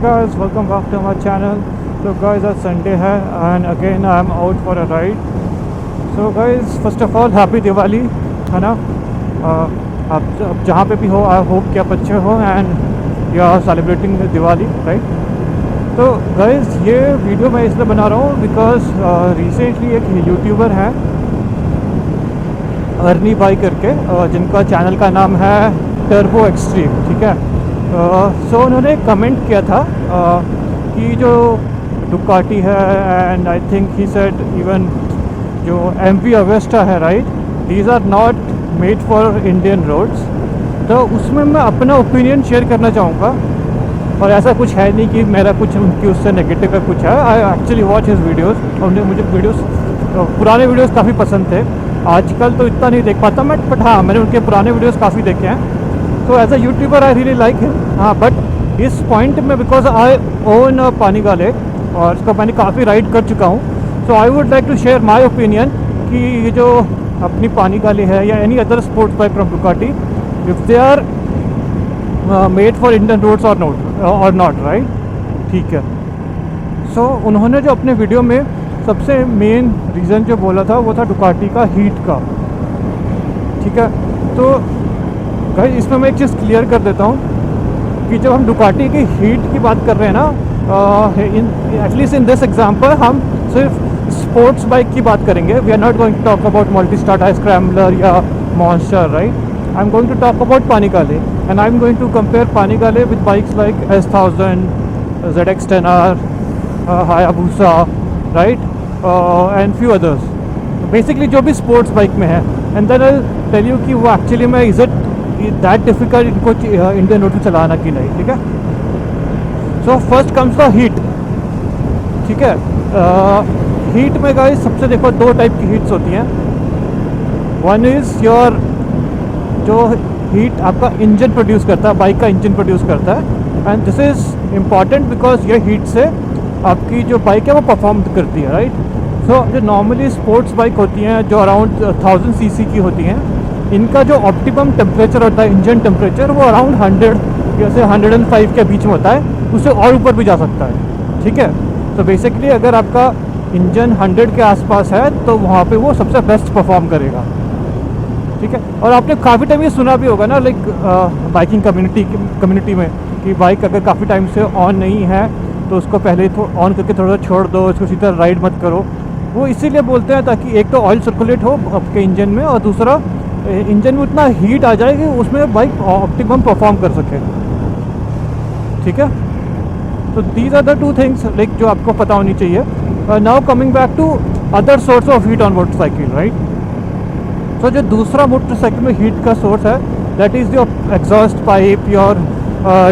guys, welcome back to my channel. So guys, आज Sunday है and again I am out for a ride. So guys, first of all happy Diwali, है ना। आप जहाँ पे भी हो, I hope कि आप अच्छे हो and you are celebrating Diwali, right? तो guys, ये वीडियो मैं इसलिए बना रहा हूँ because recently एक यूट्यूबर है अर्नी भाई करके, जिनका चैनल का नाम है टर्बो एक्सट्रीम, ठीक है। सो उन्होंने कमेंट किया था कि जो डुकाटी है and I think he said even जो MV अवेस्टा है, right, these are not made for Indian roads. तो उसमें मैं अपना ओपिनियन शेयर करना चाहूँगा, और ऐसा कुछ है नहीं कि मेरा कुछ उनकी उससे नेगेटिव है, कुछ है। I actually watch his videos, और मुझे वीडियोज़ पुराने वीडियोज़ काफ़ी पसंद थे। आजकल तो इतना नहीं देख पाता मैं, बट हाँ, मैंने उनके पुराने वीडियोज़ काफ़ी देखे हैं। तो as a YouTuber I really like him. हाँ, बट इस पॉइंट में because I own Panigale और इसका मैंने काफ़ी राइड कर चुका हूँ, so I would like to share my opinion कि ये जो अपनी पानीगा लेक है या any other sports bike from Ducati, if they are made for Indian roads और नॉट, राइट, ठीक है। सो उन्होंने जो अपने वीडियो में सबसे मेन रीज़न जो बोला था वो था डुकाटी का हीट का, ठीक है। तो गाइस, इसमें मैं एक चीज़ क्लियर कर देता हूँ कि जब हम डुकाटी की हीट की बात कर रहे हैं ना, एटलीस्ट इन दिस एग्जांपल हम सिर्फ स्पोर्ट्स बाइक की बात करेंगे। We are not going to talk about multi start scrambler या monster, right. I am going to talk about Panigale and I am going to compare Panigale with bikes like S1000, ZX10R, Hayabusa, right, and few others, basically जो भी sports bike में है। And then I tell you कि वो actually में is it that difficult इनको Indian road में चलाना कि नहीं, ठीक है। So first comes the heat, ठीक है। हीट में गाइस सबसे देखो दो टाइप की हीट्स होती हैं। वन इज़ योर जो हीट आपका इंजन प्रोड्यूस करता है, बाइक का इंजन प्रोड्यूस करता है, and this is important because ये हीट से आपकी जो बाइक है वो परफॉर्म करती है, राइट। सो जो नॉर्मली स्पोर्ट्स बाइक होती हैं जो अराउंड 1000 cc की होती हैं, इनका जो ऑप्टिमम टेम्परेचर होता है, इंजन टेम्परेचर, वो अराउंड 100 जैसे 105 के बीच में होता है, उससे और ऊपर भी जा सकता है, ठीक है। तो बेसिकली अगर आपका इंजन 100 के आसपास है तो वहाँ पे वो सबसे बेस्ट परफॉर्म करेगा, ठीक है। और आपने काफ़ी टाइम ये सुना भी होगा ना, लाइक बाइकिंग कम्युनिटी में, कि बाइक अगर काफ़ी टाइम से ऑन नहीं है तो उसको पहले ऑन करके थोड़ा सा छोड़ दो, उसको सीधा राइड मत करो। वो इसीलिए बोलते हैं ताकि एक तो ऑयल सर्कुलेट हो आपके इंजन में, और दूसरा इंजन में उतना हीट आ जाए कि उसमें बाइक ऑप्टिमम परफॉर्म कर सके, ठीक है। तो these are the two things like जो आपको पता होनी चाहिए। Now coming back to other source of heat on motorcycle, right. So जो दूसरा मोटरसाइकिल में हीट का सोर्स है, that is your exhaust pipe, your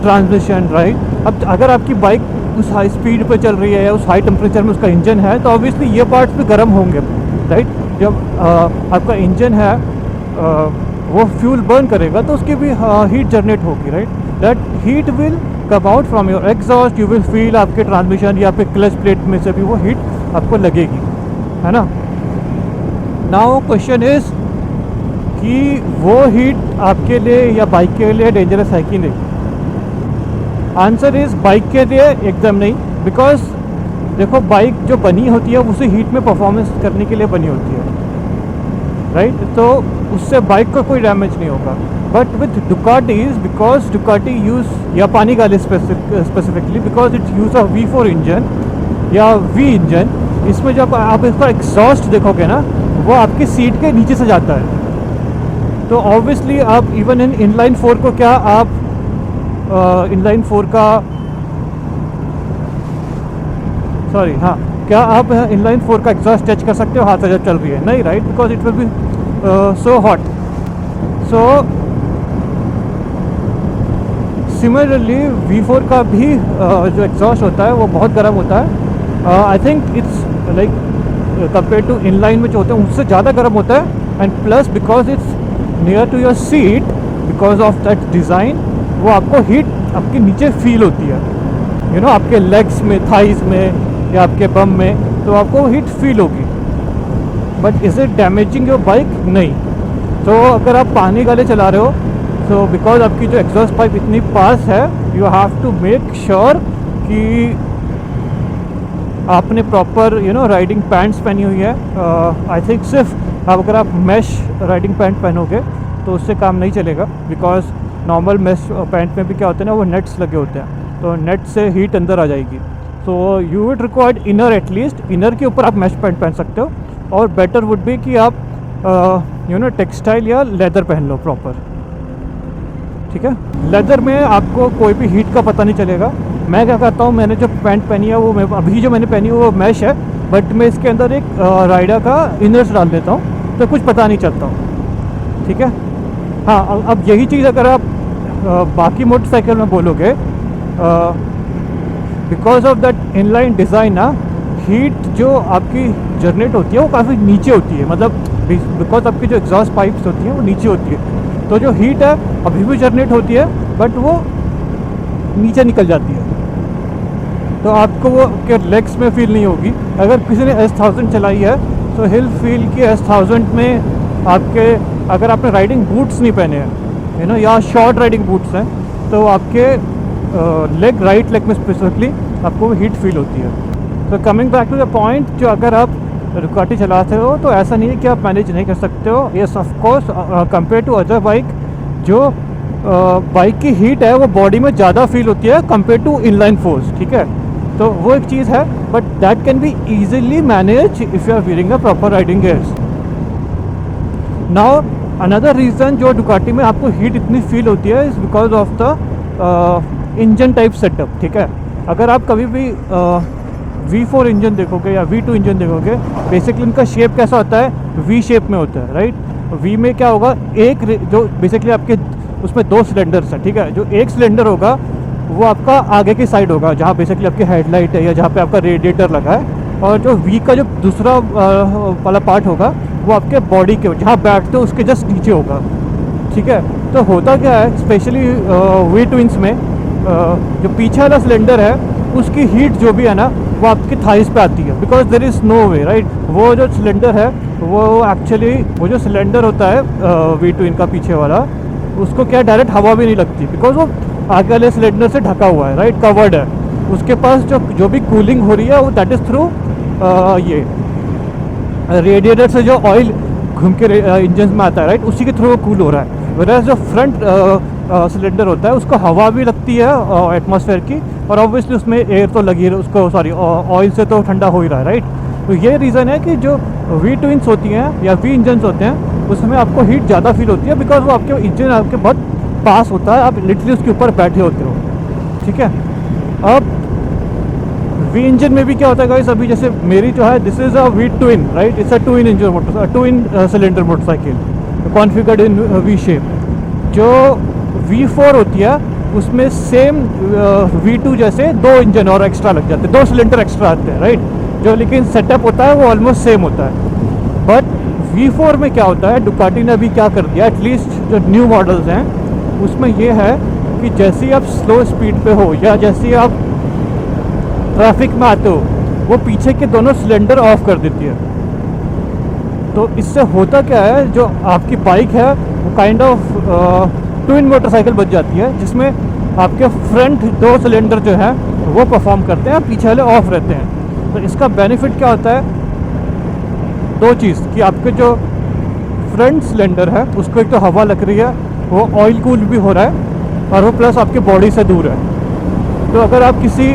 transmission, right. अब अगर आपकी बाइक उस हाई स्पीड पे चल रही है या उस हाई टेम्परेचर में उसका इंजन है, तो ऑब्वियसली ये पार्ट्स भी गर्म होंगे, राइट। जब आपका इंजन है वो फ्यूल बर्न करेगा तो उसकी भी हीट जनरेट होगी, right. That heat will come out from your exhaust, you will feel आपके ट्रांसमिशन या फिर क्लच प्लेट में से भी वो हीट आपको लगेगी, है ना। नाउ क्वेश्चन इज़ कि वो हीट आपके लिए या बाइक के लिए डेंजरस है कि नहीं। आंसर इज़ बाइक के लिए एकदम नहीं, बिकॉज देखो बाइक जो बनी होती है उसे हीट में परफॉर्मेंस करने के लिए बनी होती है, राइट। तो उससे बाइक को कोई डैमेज नहीं होगा। But with Ducatis, because Ducati use या Panigale specifically because it's use a V4 engine या V इंजन, इसमें जब आप इसका एग्जॉस्ट देखोगे ना, वो आपकी सीट के नीचे से जाता है। तो ऑब्वियसली आप इवन इनलाइन 4 को क्या आप इनलाइन 4 का सॉरी हाँ, क्या आप इनलाइन 4 का एग्जॉस्ट टच कर सकते हो हाथ से जब चल रही है? नहीं, right, because it will be so hot. So similarly V4 का भी जो एग्जॉस्ट होता है वो बहुत गर्म होता है। I think it's like compare to inline में जो होते हैं उससे ज़्यादा गर्म होता है। And plus because it's near to your seat, because of that design, वो आपको हीट आपके नीचे फील होती है, यू नो, आपके लेग्स में, थाइज में या आपके बम में, तो आपको हीट फील होगी। But is it damaging your bike? नहीं। तो अगर आप पानीगाले चला रहे हो, तो बिकॉज आपकी जो एग्जॉस्ट पाइप इतनी पास है, you have to make sure कि आपने प्रॉपर राइडिंग पैंट्स पहनी हुई है। आई थिंक सिर्फ अगर आप मैश राइडिंग पैंट पहनोगे तो उससे काम नहीं चलेगा, बिकॉज नॉर्मल मैश पैंट में भी क्या होता है ना, वो नेट्स लगे होते हैं, तो नेट से हीट अंदर आ जाएगी। So you would required inner, at least inner के ऊपर आप मैश पैंट पहन सकते हो, और बेटर वुड बी कि आप टेक्सटाइल या लेदर पहन लो प्रॉपर, ठीक है। लेदर में आपको कोई भी हीट का पता नहीं चलेगा। मैं क्या करता हूँ, मैंने जो पैंट पहनी है वो अभी जो मैंने पहनी है वो मैश है, बट मैं इसके अंदर एक राइडर का इनर्स डाल देता हूँ, तो कुछ पता नहीं चलता, ठीक है। हाँ, अब यही चीज़ अगर आप बाकी मोटरसाइकिल में बोलोगे, because of that inline design ना, हीट जो आपकी जनरेट होती है वो काफ़ी नीचे होती है, मतलब बिकॉज आपकी जो एग्जॉस्ट पाइप्स होती हैं वो नीचे होती है, तो जो हीट है अभी भी जनरेट होती है बट वो नीचे निकल जाती है, तो आपको वो के लेग्स में फील नहीं होगी। अगर किसी ने S1000 चलाई है तो हिल फील कि S1000 में आपके, अगर आपने राइडिंग बूट्स नहीं पहने हैं या शॉर्ट राइडिंग बूट्स हैं, तो आपके लेग, राइट लेग में स्पेसिफिकली आपको हीट फील होती है। तो coming back to the point, जो अगर आप डुकाटी चलाते हो तो ऐसा नहीं है कि आप मैनेज नहीं कर सकते हो। Yes of course, compare to other bike, जो बाइक की हीट है वो बॉडी में ज़्यादा फील होती है कंपेयर टू इनलाइन फोर्स, ठीक है। तो वो एक चीज़ है, but that can be easily manage if you are wearing a proper riding gears. Now another reason जो डुकाटी में आपको हीट इतनी फील होती है is because of the engine type setup, ठीक है। अगर आप कभी भी V4 इंजन देखोगे या V2 इंजन देखोगे, बेसिकली उनका शेप कैसा होता है, V शेप में होता है, राइट। V में क्या होगा, एक जो बेसिकली आपके उसमें 2 सिलेंडर्स हैं, ठीक है। जो एक सिलेंडर होगा वो आपका आगे की साइड होगा, जहाँ बेसिकली आपकी हेडलाइट है या जहाँ पे आपका रेडिएटर लगा है, और जो V का जो दूसरा वाला पार्ट होगा वो आपके बॉडी के जहाँ बैठते हो उसके जस्ट नीचे होगा, ठीक है। तो होता क्या है, स्पेशली V ट्विंस में जो पीछे वाला सिलेंडर है उसकी हीट जो भी है ना वो आपकी थाइस पे आती है, because there is no way, right. वो जो सिलेंडर है वो एक्चुअली, वो जो सिलेंडर होता है V2 का पीछे वाला, उसको क्या डायरेक्ट हवा भी नहीं लगती, बिकॉज वो आगे वाले सिलेंडर से ढका हुआ है, राइट, कवर्ड है। उसके पास जो भी कूलिंग हो रही है वो दैट इज़ थ्रू ये रेडिएटर से जो ऑयल घूम के इंजन में आता है, राइट, उसी के थ्रू कूल हो रहा है। वैसे जो फ्रंट सिलेंडर होता है उसको हवा भी लगती है एटमॉस्फेयर की, और ऑब्वियसली उसमें एयर तो लगी, उसको सॉरी ऑयल से तो ठंडा हो ही रहा है, राइट। तो ये रीज़न है कि जो V ट्विंस होती हैं या V इंजन्स होते हैं उसमें आपको हीट ज़्यादा फील होती है, बिकॉज वो आपके इंजन आपके बहुत पास होता है, आप लिटरली उसके ऊपर बैठे होते हो, ठीक है। अब V इंजन में भी क्या होता है गाइस, अभी जैसे मेरी जो है this is a V twin, right, it's a 2 engine motor, 2 cylinder motorcycle configured in V shape. जो V4 होती है उसमें सेम V2 जैसे 2 इंजन और एक्स्ट्रा लग जाते हैं, 2 सिलेंडर एक्स्ट्रा आते हैं, राइट, जो लेकिन सेटअप होता है वो ऑलमोस्ट सेम होता है। बट V4 में क्या होता है, डुकाटी ने अभी क्या कर दिया, एटलीस्ट जो न्यू मॉडल्स हैं उसमें ये है कि जैसे ही आप स्लो स्पीड पे हो या जैसे ही आप ट्रैफिक में आते हो, वो पीछे के दोनों सिलेंडर ऑफ कर देती है। तो इससे होता क्या है, जो आपकी बाइक है वो काइंड ऑफ ट्विन मोटरसाइकिल बन जाती है, जिसमें आपके फ्रंट 2 सिलेंडर जो है वो परफॉर्म करते हैं, पीछे वाले ऑफ रहते हैं। तो इसका बेनिफिट क्या होता है, 2 चीज़, कि आपके जो फ्रंट सिलेंडर है उसको एक तो हवा लग रही है, वो ऑयल कूल भी हो रहा है, और वो प्लस आपकी बॉडी से दूर है। तो अगर आप किसी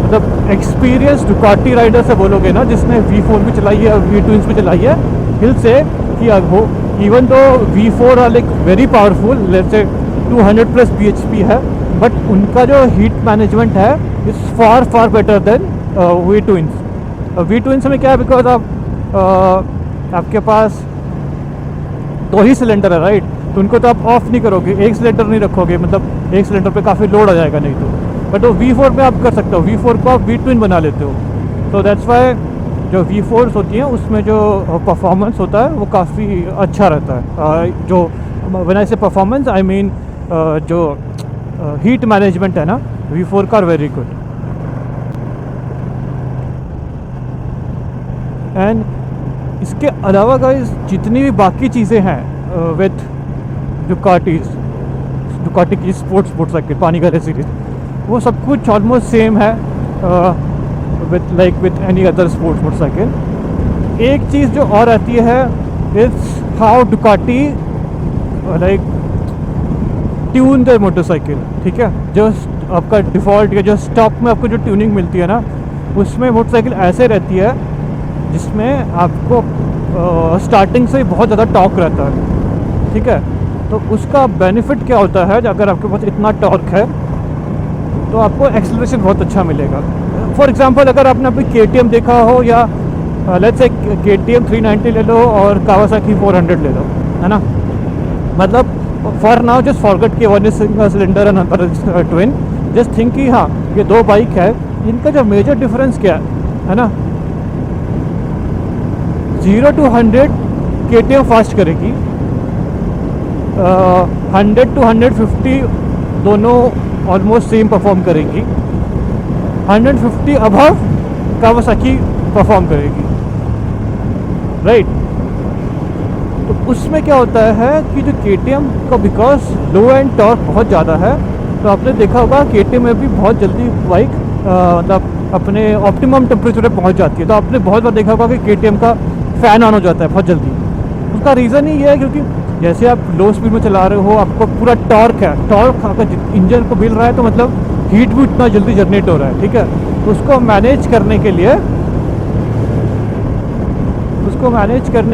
मतलब एक्सपीरियंस डुकाटी राइडर से बोलोगे ना, जिसने V4 भी चलाई है V ट्विंस भी चलाई है, हिल से कि वो इवन तो V4 are like very powerful, let's say 200+ bhp है, बट उनका जो हीट मैनेजमेंट है is far far better than V twins. V twins में क्या है, बिकॉज आपके पास 2 ही सिलेंडर है, राइट, तो उनको तो आप ऑफ नहीं करोगे, एक सिलेंडर नहीं रखोगे, मतलब एक सिलेंडर पे काफ़ी लोड आ जाएगा नहीं तो। बट वो V4 में आप कर सकते हो, V4 को आप V ट्विन बना लेते हो। तो दैट्स वाई जो V4s होती हैं उसमें जो परफॉर्मेंस होता है वो काफ़ी अच्छा रहता है। जो व्हेन आई से परफॉर्मेंस आई मीन जो हीट मैनेजमेंट है ना, V4 का वेरी गुड। एंड इसके अलावा गाइस जितनी भी बाकी चीज़ें हैं विद डुकाटी की स्पोर्ट्स मोटरसाइकिल पानी का सीरीज, वो सब कुछ ऑलमोस्ट सेम है with any other sports motorcycle. एक चीज़ जो और आती है it's how Ducati like tune the motorcycle, ठीक है। जो आपका डिफ़ॉल्ट या जो स्टॉक में आपको जो ट्यूनिंग मिलती है ना, उसमें मोटरसाइकिल ऐसे रहती है जिसमें आपको स्टार्टिंग से ही बहुत ज़्यादा टॉर्क रहता है, ठीक है। तो उसका बेनिफिट क्या होता है, अगर आपके पास इतना टॉर्क है तो आपको एक्सेलरेशन बहुत अच्छा मिलेगा। फॉर एग्जांपल अगर आपने अभी KTM देखा हो या लेट्स से KTM 390 ले लो और कावासाकी 400 ले लो, है ना। मतलब फॉर नाउ जस्ट फॉरगेट कि one is single cylinder and other is twin, just think कि हाँ ये दो बाइक है, इनका जो मेजर डिफरेंस क्या है ना। 0 to 100 KTM फास्ट करेगी, 100 to 150 दोनों ऑलमोस्ट सेम परफॉर्म करेगी, 150 अबव कावासाकी परफॉर्म करेगी, राइट। तो उसमें क्या होता है कि जो KTM का बिकॉज लो एंड टॉर्क बहुत ज़्यादा है, तो आपने देखा होगा KTM में भी बहुत जल्दी बाइक मतलब अपने ऑप्टिमम टेम्परेचर पे पहुंच जाती है। तो आपने बहुत बार देखा होगा कि KTM का फ़ैन ऑन हो जाता है बहुत जल्दी। उसका रीज़न ही ये है क्योंकि जैसे आप लो स्पीड में चला रहे हो, आपको पूरा टॉर्क है, टॉर्क अगर इंजन को मिल रहा है तो मतलब हीट भी इतना जल्दी जनरेट हो रहा है, ठीक है। तो उसको मैनेज करने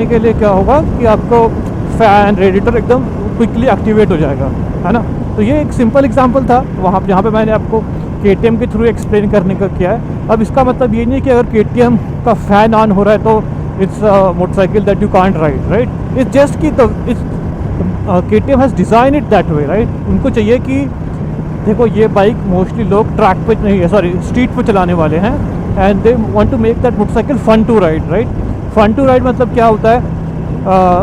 के लिए क्या होगा कि आपको फ़ैन रेडिएटर एकदम क्विकली एक्टिवेट हो जाएगा, है ना। तो ये एक सिंपल एग्जांपल था वहाँ जहाँ पे मैंने आपको KTM के थ्रू एक्सप्लेन करने का किया है। अब इसका मतलब ये नहीं कि अगर KTM का फ़ैन ऑन हो रहा है तो it's motorcycle that you can't ride, right. It's just कि KTM has design it that way, right. उनको चाहिए कि देखो ये बाइक मोस्टली लोग ट्रैक पे नहीं, सॉरी स्ट्रीट पे चलाने वाले हैं, and they want to make that motorcycle fun to ride, right. Fun to ride मतलब क्या होता है,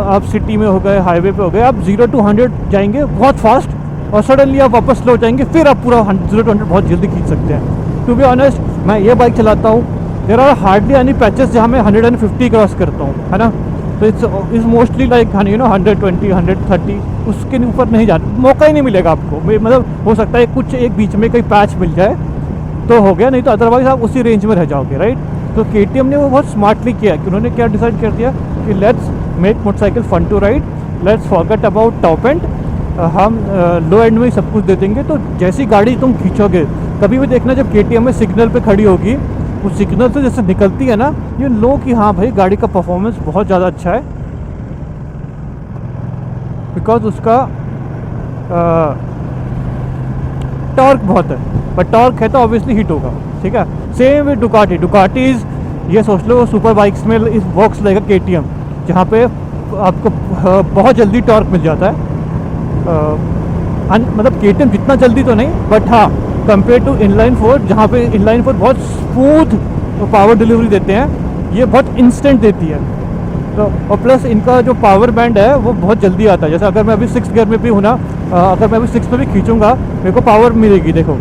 आप सिटी में हो गए, हाईवे पे हो गए, आप 0 to 100 जाएंगे बहुत फास्ट और सडनली आप वापस स्लो जाएंगे, फिर आप पूरा 0 to 100 बहुत जल्दी खींच सकते हैं। टू बी ऑनेस्ट मैं ये बाइक चलाता हूँ, there are hardly any patches जहाँ मैं 150 क्रॉस करता हूँ, है ना। तो इट्स मोस्टली लाइक 120 130 उसके ऊपर नहीं जाना, मौका ही नहीं मिलेगा आपको। मतलब हो सकता है कुछ एक बीच में कहीं पैच मिल जाए तो हो गया, नहीं तो अदरवाइज आप उसी रेंज में रह जाओगे, राइट। तो KTM ने वो बहुत स्मार्टली किया कि उन्होंने क्या डिसाइड कर दिया कि let's make motorcycle fun to ride, let's forget about top end, हम लो एंड में ही सब कुछ दे देंगे। तो जैसी गाड़ी तुम खींचोगे, कभी भी देखना जब KTM में सिग्नल पे खड़ी होगी, उस सिग्नल से जैसे निकलती है ना, ये लो कि हाँ भाई गाड़ी का परफॉर्मेंस बहुत ज़्यादा अच्छा है, बिकॉज उसका टॉर्क बहुत है। बट टॉर्क है तो ऑब्वियसली हिट होगा, ठीक है। सेम विद डुकाटीज, ये सोच लो सुपर बाइक्स में इस वर्क्स लेगा KTM, जहाँ पे आपको बहुत जल्दी टॉर्क मिल जाता है। मतलब KTM जितना जल्दी तो नहीं, बट हाँ कंपेयर टू इनलाइन 4, जहाँ पे इनलाइन 4 बहुत स्मूथ पावर डिलीवरी देते हैं, ये बहुत इंस्टेंट देती है। तो और प्लस इनका जो पावर बैंड है वो बहुत जल्दी आता है। जैसे अगर मैं अभी 6th गियर में भी हूँ ना, अगर मैं अभी 6 में भी खींचूंगा मेरे को पावर मिलेगी, देखो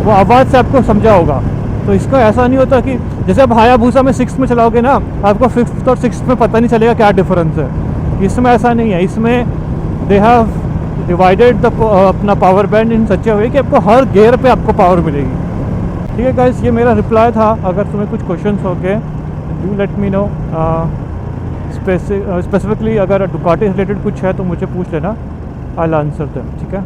वो आवाज़ से आपको समझा होगा। तो इसका ऐसा नहीं होता कि जैसे आप हायाबूसा में 6 में चलाओगे ना, आपको 5th और 6th में पता नहीं चलेगा क्या डिफरेंस है। इसमें ऐसा नहीं है, इसमें दे हैव डिवाइडेड द अपना पावर बैंड इन सच अ वे कि आपको हर गियर पे आपको पावर मिलेगी, ठीक है गाइस। ये मेरा रिप्लाई था। अगर तुम्हें कुछ क्वेश्चंस हो गए do let me know, specifically अगर डुकाटी रिलेटेड कुछ है तो मुझे पूछ लेना, आई विल आंसर देम, ठीक है।